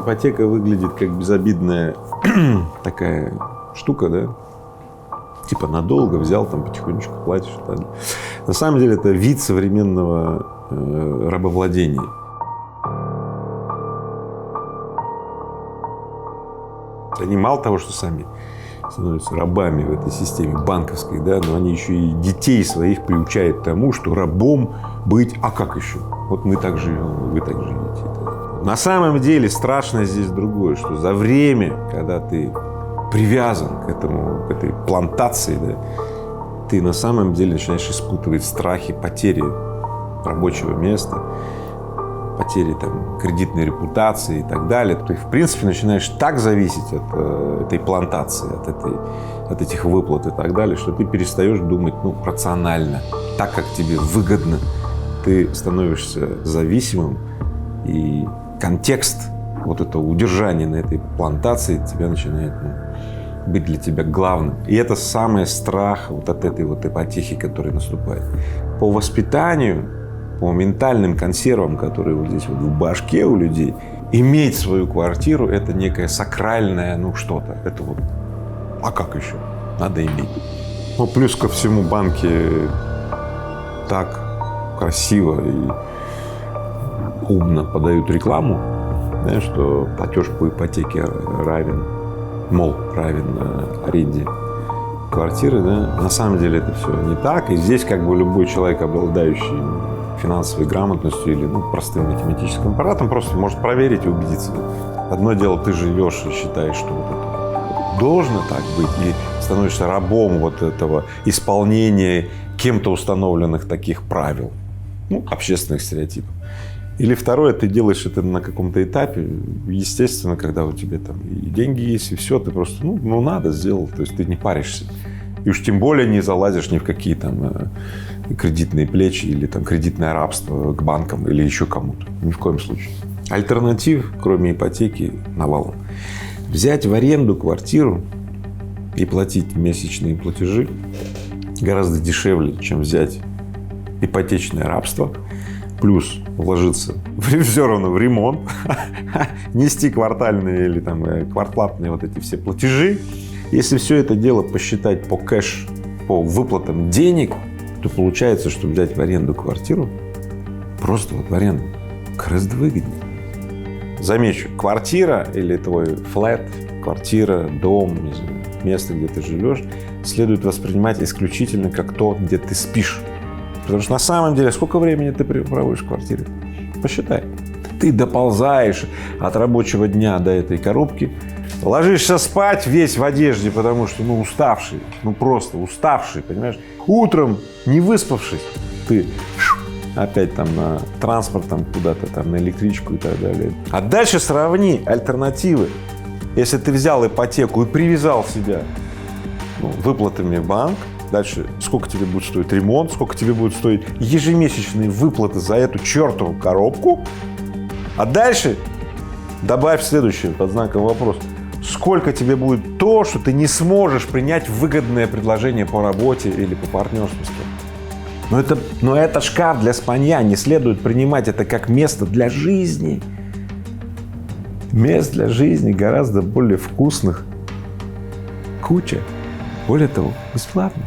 ипотека выглядит как безобидная такая штука, да? Типа надолго взял, там потихонечку платишь. Так. На самом деле это вид современного рабовладения. Они мало того, что сами становятся рабами в этой системе банковской, да, но они еще и детей своих приучают к тому, что рабом быть, а как еще? Вот мы так живем, вы так живете. На самом деле страшно здесь другое, что за время, когда ты привязан к этой плантации, да, ты на самом деле начинаешь испытывать страхи потери рабочего места, потери там, кредитной репутации и так далее. Ты, в принципе, начинаешь так зависеть от этой плантации, от этих выплат и так далее, что ты перестаешь думать рационально, так, как тебе выгодно. Ты становишься зависимым, и контекст вот этого удержания на этой плантации тебя начинает быть для тебя главным. И это самый страх вот от этой вот ипотеки, которая наступает. По воспитанию, по ментальным консервам, которые вот здесь вот в башке у людей, иметь свою квартиру – это некое сакральное, что-то. Это вот, а как еще? Надо иметь. Плюс ко всему банки так красиво и умно подают рекламу, да, что платеж по ипотеке равен аренде квартиры. Да. На самом деле это все не так. И здесь любой человек, обладающий финансовой грамотностью или простым математическим аппаратом, просто может проверить и убедиться. Одно дело, ты живешь и считаешь, что вот это должно так быть, и становишься рабом вот этого исполнения кем-то установленных таких правил, общественных стереотипов. Или второе, ты делаешь это на каком-то этапе, естественно, когда у тебя там и деньги есть, и все, ты просто, надо, сделал, то есть ты не паришься. И уж тем более не залазишь ни в какие там кредитные плечи или там кредитное рабство к банкам или еще кому-то. Ни в коем случае. Альтернатив, кроме ипотеки, навалом. Взять в аренду квартиру и платить месячные платежи гораздо дешевле, чем взять ипотечное рабство, плюс вложиться все равно в ремонт, нести квартальные или там квартплатные вот эти все платежи. Если все это дело посчитать по кэш, по выплатам денег, то получается, что взять в аренду квартиру, просто в аренду, гораздо выгоднее. Замечу, квартира или твой флэт, квартира, дом, место, где ты живешь, следует воспринимать исключительно как то, где ты спишь. Потому что на самом деле, сколько времени ты проводишь в квартире? Посчитай. Ты доползаешь от рабочего дня до этой коробки, ложишься спать весь в одежде, потому что, уставший, просто уставший, понимаешь? Утром, не выспавшись, ты опять там на транспорт, там куда-то, там на электричку и так далее. А дальше сравни альтернативы. Если ты взял ипотеку и привязал себя выплатами в банк, дальше сколько тебе будет стоить ремонт, сколько тебе будет стоить ежемесячные выплаты за эту чертову коробку, а дальше добавь следующее под знаком вопроса. Сколько тебе будет то, что ты не сможешь принять выгодное предложение по работе или по партнерству с кем-то? Но это шкаф для спанья, не следует принимать это как место для жизни. Мест для жизни гораздо более вкусных куча. Более того, бесплатных.